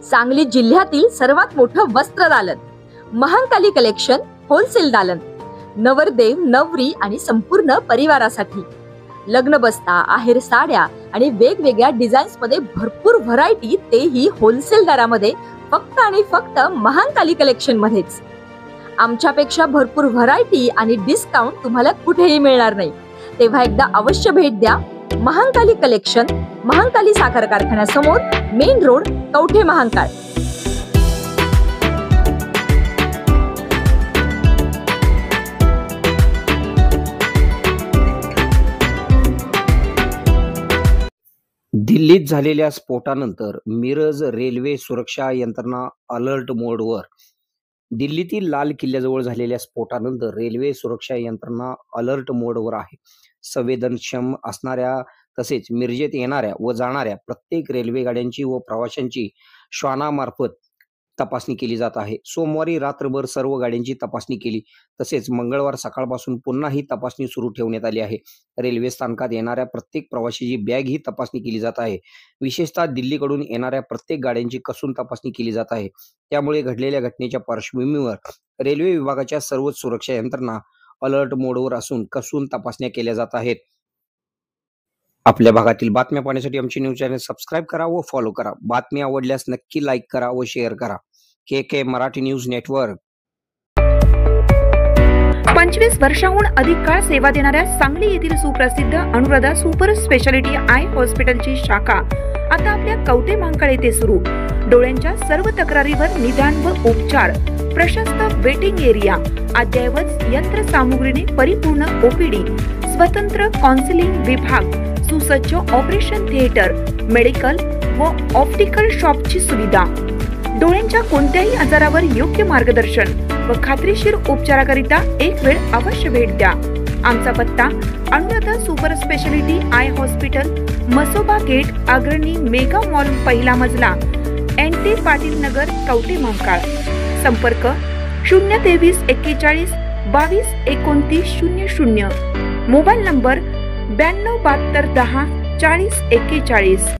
सांगली जिल्ह्यातील सर्वात मोठं वस्त्र दालन, महांकाली कलेक्शन होलसेल दालन, नवरदेव नवरी आणि संपूर्ण परिवारासाठी लग्न बस्ता, आहेर साड्या आणि वेगवेगळ्या डिझाईन्स मध्ये भरपूर व्हरायटी, तेही होलसेल दरामध्ये, फक्त आणि फक्त महांकाली कलेक्शन मध्येच. आमच्यापेक्षा भरपूर व्हरायटी आणि डिस्काउंट तुम्हाला कुठेही मिळणार नाही. तेव्हा एकदा अवश्य भेट द्या. महांकाली कलेक्शन, महांकाली साखर कारखान्यासमोर, मेन रोड, कवठे महांकाळ. दिल्लीत झालेल्या स्फोटानंतर मिरज रेल्वे सुरक्षा यंत्रणा अलर्ट मोडवर. दिल्लीतील लाल किल्ल्याजवळ झालेल्या स्फोटानंतर रेल्वे सुरक्षा यंत्रणा अलर्ट मोडवर आहे. संवेदनक्षम असणाऱ्या तसेच मिरजेत येणाऱ्या व जाणाऱ्या प्रत्येक रेल्वे गाड्यांची व प्रवाशांची श्वानामार्फत तपासणी केली जात आहे. सोमवारी रात्रभर सर्व गाड्यांची तपासणी केली, तसेच मंगळवार सकाळपासून पुन्हा ही तपासणी सुरू ठेवण्यात आली आहे. रेल्वे स्थानकात येणाऱ्या प्रत्येक प्रवाशाची बॅग ही तपासणी केली जात आहे. विशेषतः दिल्लीकडून येणाऱ्या प्रत्येक गाड्यांची कसून तपासणी केली जात आहे. त्यामुळे घडलेल्या घटनेच्या पार्श्वभूमीवर रेल्वे विभागाच्या सर्वच सुरक्षा यंत्रणा अलर्ट मोडवर असून कसून तपासण्या केल्या जात आहेत. आपल्या भागातील बातम्या पाहण्यासाठी आमचे न्यूज चॅनल सबस्क्राईब करा व फॉलो करा. बातमी आवडल्यास नक्की लाईक करा व शेअर करा. के मराठी न्यूज नेटवर्क. 25 वर्षांहून अधिक काळ सेवा देणाऱ्या सांगली येथील सुप्रसिद्ध अनुराधा सुपर स्पेशालिटी आय हॉस्पिटलची शाखा आता आपल्या कवठे महांकाळ येथे सुरू. डोळ्यांच्या सर्व तक्रारीवर निदान व उपचार, प्रशस्त वेटिंग एरिया, अद्ययावत यंत्रसामुग्रीने परिपूर्ण ओपीडी, स्वतंत्र काउन्सिलिंग विभाग, सुसज्ज ऑपरेशन थिएटर, मेडिकल व ऑप्टिकल शॉपची सुविधा. डोळ्यांच्या कोणत्याही आजारावर योग्य मार्गदर्शन व खात्रीशीर उपचाराकरिता एक वेळ अवश्य भेट द्या. आमचा पत्ता Anuradha super speciality eye hospital, Masoba gate, Agrani mega mall, पहिला मजला, NT पाटील नगर, कवठे महांकाळ. संपर्क 023 41 22 29 00. Mobile number 92 72 10 40 41.